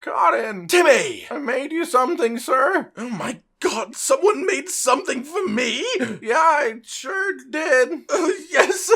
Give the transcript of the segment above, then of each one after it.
Cotton! Timmy! I made you something, sir. Oh my God, someone made something for me? Yeah, I sure did. Yes,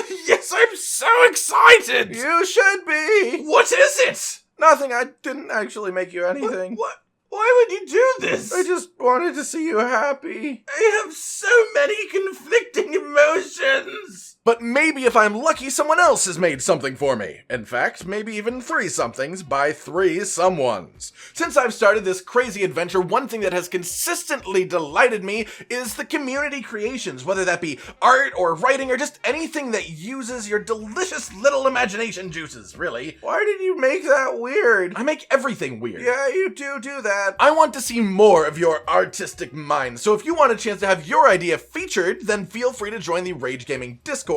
I'm so excited! You should be. What is it? Nothing, I didn't actually make you anything. What? Why would you do this? I just wanted to see you happy. I have so many conflicting emotions. But maybe if I'm lucky, someone else has made something for me. In fact, maybe even 3 somethings by 3 someones. Since I've started this crazy adventure, one thing that has consistently delighted me is the community creations, whether that be art or writing or just anything that uses your delicious little imagination juices, really. Why did you make that weird? I make everything weird. Yeah, you do that. I want to see more of your artistic mind, so if you want a chance to have your idea featured, then feel free to join the Rage Gaming Discord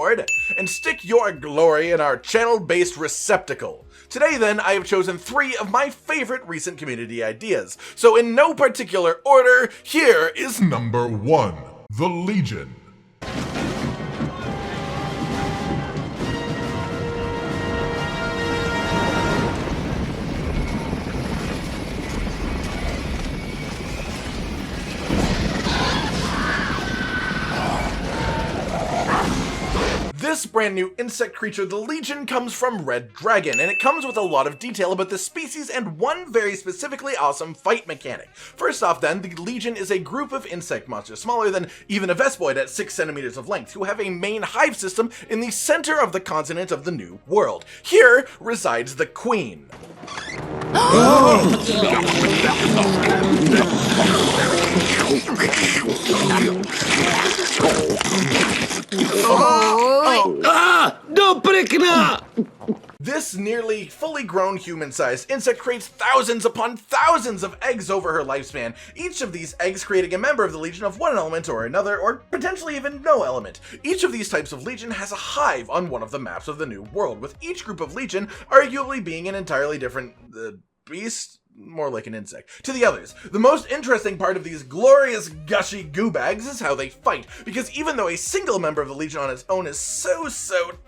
and stick your glory in our channel-based receptacle. Today then, I have chosen 3 of my favorite recent community ideas. So in no particular order, here is Number 1. The Legion. This brand new insect creature, the Legion, comes from Red Dragon, and it comes with a lot of detail about the species and one very specifically awesome fight mechanic. First off then, the Legion is a group of insect monsters, smaller than even a Vespoid at 6 centimeters of length, who have a main hive system in the center of the continent of the New World. Here resides the Queen. This nearly fully grown human-sized insect creates thousands upon thousands of eggs over her lifespan, each of these eggs creating a member of the Legion of one element or another, or potentially even no element. Each of these types of Legion has a hive on one of the maps of the New World, with each group of Legion arguably being an entirely different beast? More like an insect, to the others. The most interesting part of these glorious gushy goo bags is how they fight, because even though a single member of the Legion on its own is so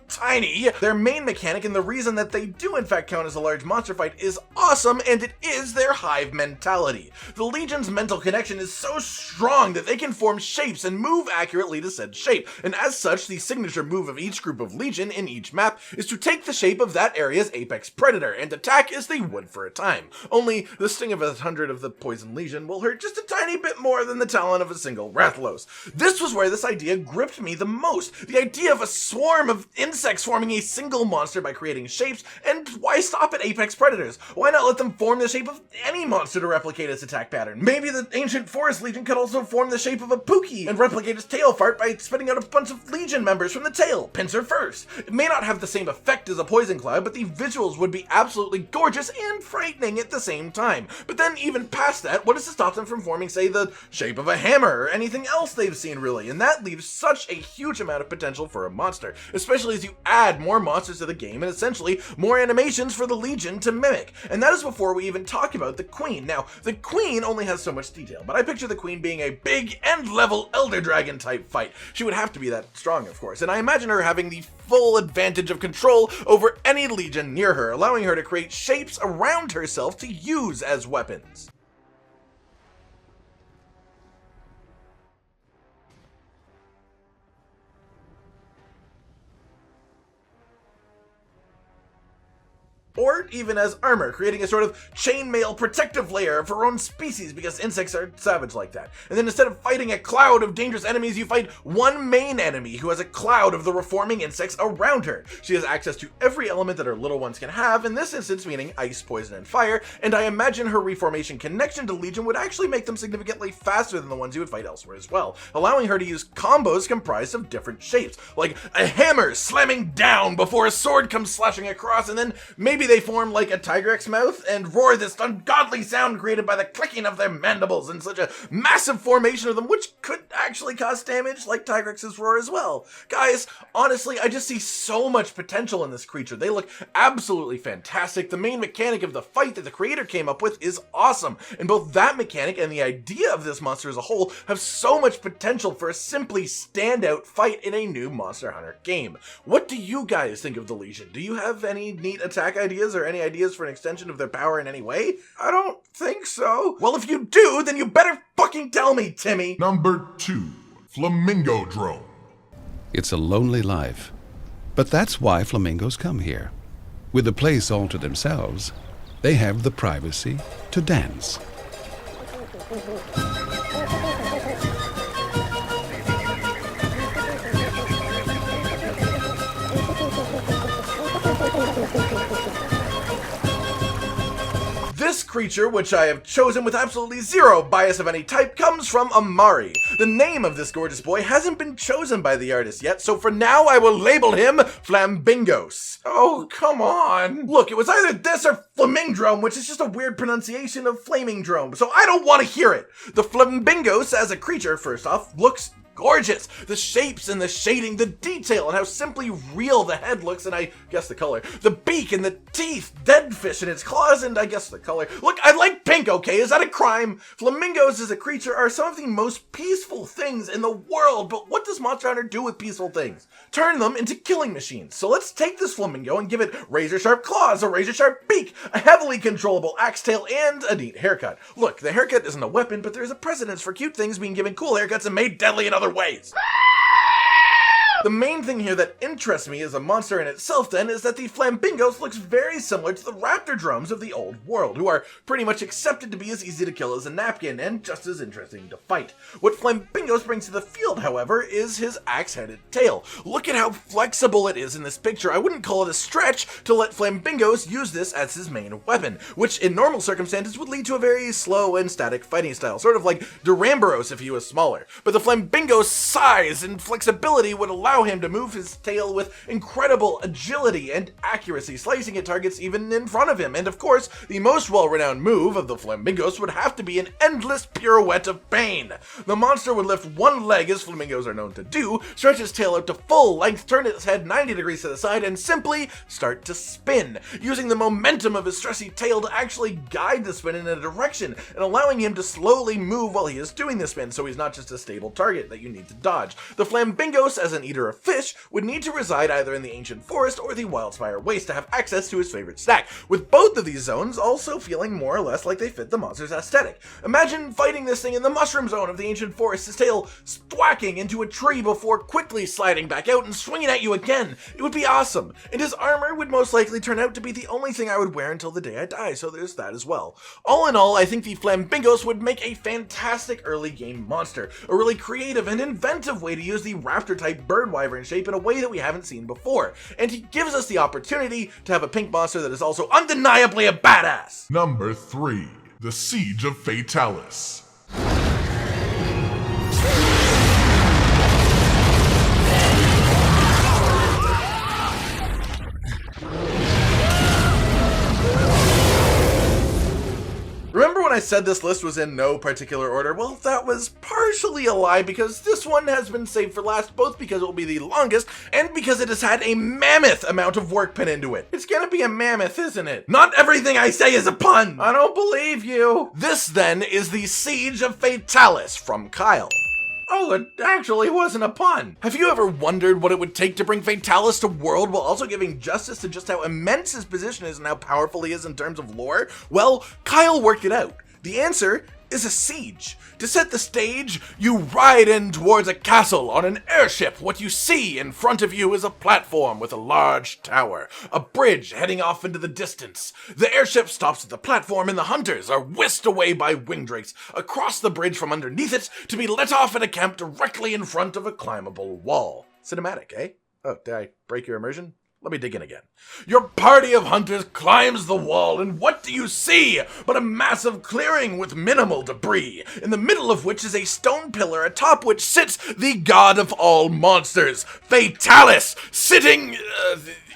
tiny, their main mechanic and the reason that they do in fact count as a large monster fight is awesome, and it is their hive mentality. The Legion's mental connection is so strong that they can form shapes and move accurately to said shape, and as such, the signature move of each group of Legion in each map is to take the shape of that area's apex predator and attack as they would for a time. Only the sting of 100 of the poison Legion will hurt just a tiny bit more than the talon of a single Rathalos. This was where this idea gripped me the most. The idea of a swarm of insects forming a single monster by creating shapes, and why stop at apex predators? Why not let them form the shape of any monster to replicate its attack pattern? Maybe the ancient forest Legion could also form the shape of a Pookie and replicate its tail fart by spitting out a bunch of Legion members from the tail, pincer first. It may not have the same effect as a poison cloud, but the visuals would be absolutely gorgeous and frightening at the same time. But then even past that, what is to stop them from forming, say, the shape of a hammer or anything else they've seen really? And that leaves such a huge amount of potential for a monster, especially as you add more monsters to the game and essentially more animations for the Legion to mimic. And that is before we even talk about the Queen. Now, the Queen only has so much detail, but I picture the Queen being a big end-level Elder Dragon type fight. She would have to be that strong, of course, and I imagine her having the full advantage of control over any Legion near her, allowing her to create shapes around herself to use as weapons. Or even as armor, creating a sort of chainmail protective layer of her own species, because insects are savage like that. And then instead of fighting a cloud of dangerous enemies, you fight one main enemy who has a cloud of the reforming insects around her. She has access to every element that her little ones can have, in this instance meaning ice, poison, and fire, and I imagine her reformation connection to Legion would actually make them significantly faster than the ones you would fight elsewhere as well, allowing her to use combos comprised of different shapes, like a hammer slamming down before a sword comes slashing across, and then maybe they form like a Tigrex mouth and roar this ungodly sound created by the clicking of their mandibles in such a massive formation of them, which could actually cause damage like Tigrex's roar as well. Guys, honestly, I just see so much potential in this creature. They look absolutely fantastic. The main mechanic of the fight that the creator came up with is awesome, and both that mechanic and the idea of this monster as a whole have so much potential for a simply standout fight in a new Monster Hunter game. What do you guys think of the Legion? Do you have any neat attack ideas or any ideas for an extension of their power in any way? I don't think so. Well, if you do, then you better fucking tell me, Timmy. Number 2. Flamingodrome. It's a lonely life. But that's why flamingos come here. With the place all to themselves, they have the privacy to dance. This creature, which I have chosen with absolutely zero bias of any type, comes from Amari. The name of this gorgeous boy hasn't been chosen by the artist yet, so for now I will label him Flambingos. Oh, come on. Look, it was either this or Flamingdrome, which is just a weird pronunciation of Flamingdrome, so I don't want to hear it. The Flambingos, as a creature, first off, looks gorgeous. The shapes and the shading, the detail, and how simply real the head looks, and I guess the color. The beak and the teeth, dead fish and its claws, and I guess the color. Look, I like pink, okay? Is that a crime? Flamingos as a creature are some of the most peaceful things in the world, but what does Monster Hunter do with peaceful things? Turn them into killing machines. So let's take this flamingo and give it razor-sharp claws, a razor-sharp beak, a heavily controllable axe tail, and a neat haircut. Look, the haircut isn't a weapon, but there's a precedence for cute things being given cool haircuts and made deadly in other ways. The main thing here that interests me as a monster in itself then is that the Flambingos looks very similar to the Raptordromes of the old world, who are pretty much accepted to be as easy to kill as a napkin and just as interesting to fight. What Flambingos brings to the field, however, is his axe-headed tail. Look at how flexible it is in this picture. I wouldn't call it a stretch to let Flambingos use this as his main weapon, which in normal circumstances would lead to a very slow and static fighting style, sort of like Duramboros if he was smaller. But the Flambingo's size and flexibility would allow him to move his tail with incredible agility and accuracy, slicing at targets even in front of him. And of course, the most well-renowned move of the Flambingos would have to be an endless pirouette of pain. The monster would lift one leg, as flamingos are known to do, stretch his tail out to full length, turn its head 90 degrees to the side, and simply start to spin, using the momentum of his stressy tail to actually guide the spin in a direction, and allowing him to slowly move while he is doing the spin, so he's not just a stable target that you need to dodge. The Flambingos, as an eater of fish, would need to reside either in the ancient forest or the wildspire waste to have access to his favorite snack, with both of these zones also feeling more or less like they fit the monster's aesthetic. Imagine fighting this thing in the mushroom zone of the ancient forest, his tail thwacking into a tree before quickly sliding back out and swinging at you again. It would be awesome, and his armor would most likely turn out to be the only thing I would wear until the day I die, so there's that as well. All in all, I think the Flambingos would make a fantastic early game monster, a really creative and inventive way to use the raptor-type bird wyvern shape in a way that we haven't seen before, and he gives us the opportunity to have a pink monster that is also undeniably a badass. Number 3. The Siege of Fatalis. Remember when I said this list was in no particular order? Well, that was partially a lie, because this one has been saved for last, both because it will be the longest and because it has had a mammoth amount of work put into it. It's gonna be a mammoth, isn't it? Not everything I say is a pun! I don't believe you. This, then, is the Siege of Fatalis from Kyle. Oh, it actually wasn't a pun. Have you ever wondered what it would take to bring Fatalis to world while also giving justice to just how immense his position is and how powerful he is in terms of lore? Well, Kyle worked it out. The answer is a siege. To set the stage, you ride in towards a castle on an airship. What you see in front of you is a platform with a large tower, a bridge heading off into the distance. The airship stops at the platform and the hunters are whisked away by wingdrakes across the bridge from underneath it to be let off at a camp directly in front of a climbable wall. Cinematic, eh? Oh, did I break your immersion? Let me dig in again. Your party of hunters climbs the wall, and what do you see but a massive clearing with minimal debris, in the middle of which is a stone pillar atop which sits the god of all monsters, Fatalis, sitting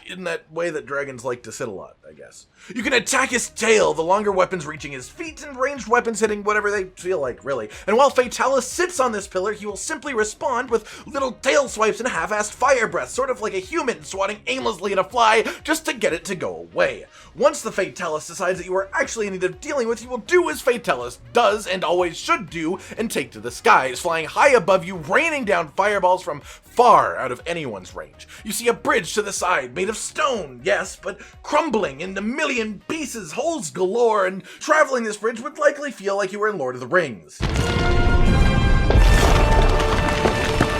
in that way that dragons like to sit a lot, I guess. You can attack his tail, the longer weapons reaching his feet, and ranged weapons hitting whatever they feel like, really. And while Fatalis sits on this pillar, he will simply respond with little tail swipes and half-assed fire breaths, sort of like a human swatting aimlessly at a fly just to get it to go away. Once the Fatalis decides that you are actually in need of dealing with, you will do as Fatalis does and always should do and take to the skies, flying high above you, raining down fireballs from far out of anyone's range. You see a bridge to the side, made of stone, yes, but crumbling into a million pieces, holes galore, and traveling this bridge would likely feel like you were in Lord of the Rings.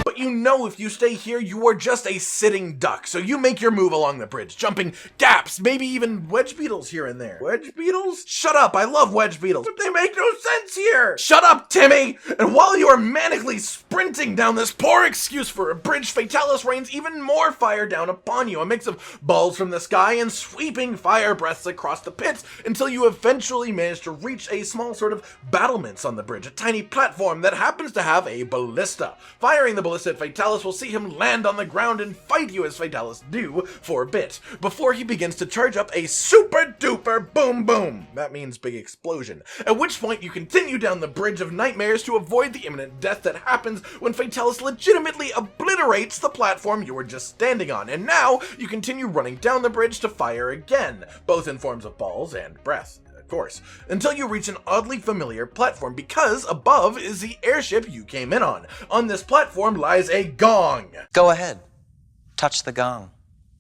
But you know if you stay here, you are just a sitting duck, so you make your move along the bridge, jumping gaps, maybe even wedge beetles here and there. Wedge beetles? Shut up, I love wedge beetles, but they make no sense here! Shut up, Timmy! And while you are manically sprinting down this poor excuse for a bridge, Fatalis rains even more fire down upon you, a mix of balls from the sky and sweeping fire breaths across the pits, until you eventually manage to reach a small sort of battlements on the bridge, a tiny platform that happens to have a ballista. Firing the ballista at Fatalis will see him land on the ground and fight you as Fatalis do for a bit, before he begins to charge up a super duper boom boom. That means big explosion. At which point you continue down the bridge of nightmares to avoid the imminent death that happens when Fatalis legitimately obliterates the platform you were just standing on, and now you continue running down the bridge to fire again, both in forms of balls and breath. Of course, until you reach an oddly familiar platform, because above is the airship you came in on. On this platform lies a gong. Go ahead. Touch the gong.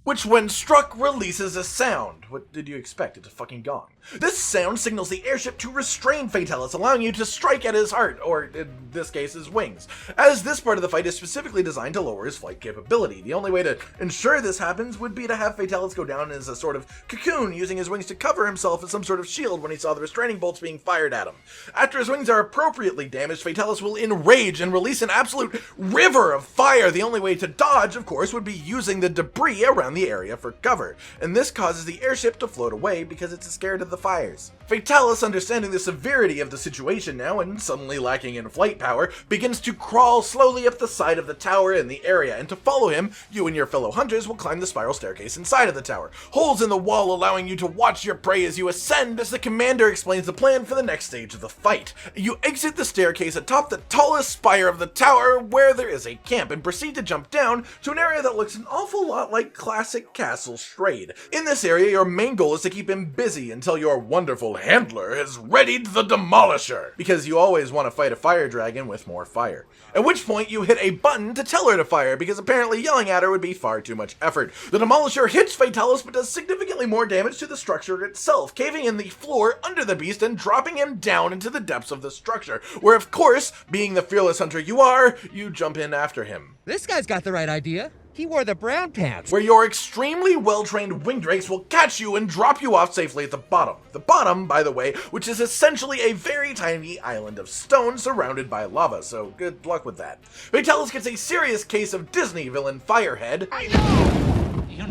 Which when struck releases a sound. What did you expect? It's a fucking gong. This sound signals the airship to restrain Fatalis, allowing you to strike at his heart, or in this case his wings, as this part of the fight is specifically designed to lower his flight capability. The only way to ensure this happens would be to have Fatalis go down as a sort of cocoon, using his wings to cover himself as some sort of shield when he saw the restraining bolts being fired at him. After his wings are appropriately damaged, Fatalis will enrage and release an absolute river of fire. The only way to dodge, of course, would be using the debris around the area for cover, and this causes the airship to float away because it's scared of the fires. Fatalis, understanding the severity of the situation now and suddenly lacking in flight power, begins to crawl slowly up the side of the tower in the area, and to follow him, you and your fellow hunters will climb the spiral staircase inside of the tower, holes in the wall allowing you to watch your prey as you ascend, as the commander explains the plan for the next stage of the fight. You exit the staircase atop the tallest spire of the tower, where there is a camp, and proceed to jump down to an area that looks an awful lot like classic Castle Strayed. In this area, your main goal is to keep him busy until your wonderful handler has readied the Demolisher, because you always want to fight a fire dragon with more fire. At which point you hit a button to tell her to fire, because apparently yelling at her would be far too much effort. The Demolisher hits Fatalis but does significantly more damage to the structure itself, caving in the floor under the beast and dropping him down into the depths of the structure, where of course, being the fearless hunter you are, you jump in after him. This guy's got the right idea. He wore the brown pants. Where your extremely well-trained wing drakes will catch you and drop you off safely at the bottom. The bottom, by the way, which is essentially a very tiny island of stone surrounded by lava, so good luck with that. Fatalis gets a serious case of Disney villain Firehead. I know! You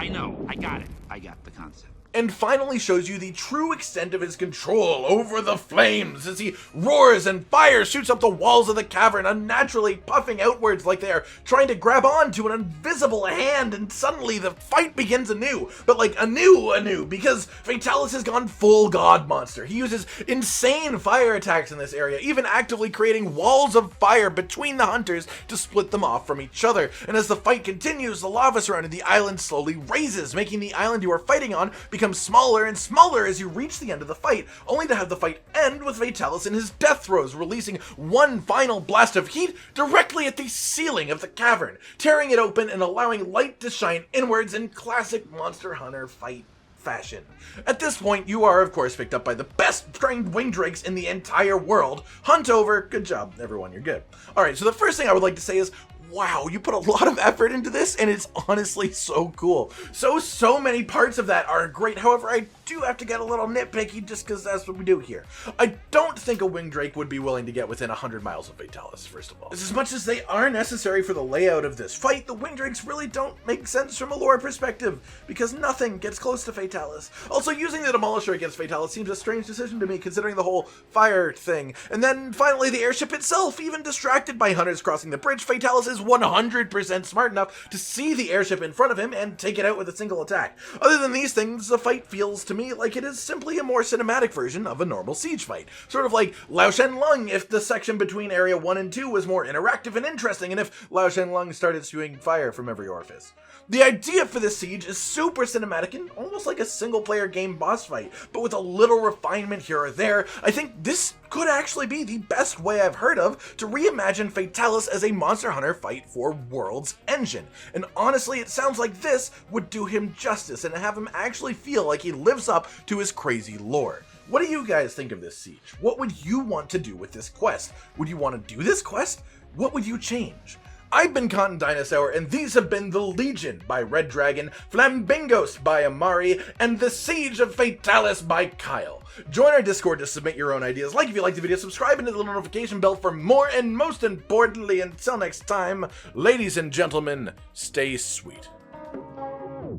know, I got it. I got the concept. And finally shows you the true extent of his control over the flames as he roars and fire shoots up the walls of the cavern, unnaturally puffing outwards like they are trying to grab onto an invisible hand, and suddenly the fight begins anew, but like anew, because Fatalis has gone full god monster. He uses insane fire attacks in this area, even actively creating walls of fire between the hunters to split them off from each other. And as the fight continues, the lava surrounding the island slowly raises, making the island you are fighting on become smaller and smaller as you reach the end of the fight, only to have the fight end with Fatalis in his death throes, releasing one final blast of heat directly at the ceiling of the cavern, tearing it open and allowing light to shine inwards in classic Monster Hunter fight fashion. At this point, you are of course picked up by the best trained wing drakes in the entire world. Hunt over. Good job, everyone, you're good. Alright, so the first thing I would like to say is, wow, you put a lot of effort into this, and it's honestly so cool. So many parts of that are great. However, I do have to get a little nitpicky just because that's what we do here. I don't think a wing drake would be willing to get within 100 miles of Fatalis, first of all. As much as they are necessary for the layout of this fight, the wing drakes really don't make sense from a lore perspective, because nothing gets close to Fatalis. Also, using the Demolisher against Fatalis seems a strange decision to me, considering the whole fire thing. And then finally, the airship itself, even distracted by hunters crossing the bridge, Fatalis is 100% smart enough to see the airship in front of him and take it out with a single attack. Other than these things, the fight feels to me like it is simply a more cinematic version of a normal siege fight. Sort of like Lao Shen Lung if the section between Area 1 and 2 was more interactive and interesting, and if Lao Shen Lung started spewing fire from every orifice. The idea for this siege is super cinematic and almost like a single-player game boss fight, but with a little refinement here or there. I think this could actually be the best way I've heard of to reimagine Fatalis as a Monster Hunter fight for World's Engine. And honestly, it sounds like this would do him justice and have him actually feel like he lives up to his crazy lore. What do you guys think of this siege? What would you want to do with this quest? Would you want to do this quest? What would you change? I've been Cotton Dinosaur, and these have been The Legion by Red Dragon, Flamingos by Amari, and The Siege of Fatalis by Kyle. Join our Discord to submit your own ideas. Like if you like the video, subscribe and hit the little notification bell for more, and most importantly, until next time, ladies and gentlemen, stay sweet.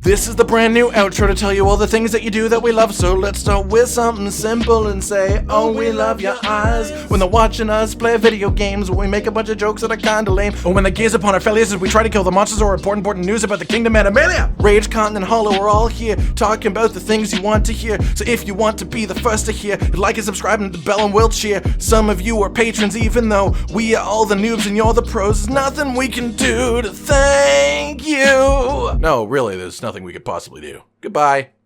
This is the brand new outro to tell you all the things that you do that we love, so let's start with something simple and say, oh, we love your eyes. When they're watching us play video games, when we make a bunch of jokes that are kinda lame, or when they gaze upon our failures as we try to kill the monsters or important news about the kingdom Animalia. Rage, Cotton, and Hollow are all here, talking about the things you want to hear, so if you want to be the first to hear, like and subscribe and the bell and we'll cheer. Some of you are patrons even though we are all the noobs and you're the pros. There's nothing we can do to thank you. No, really, there's nothing we could possibly do. Goodbye.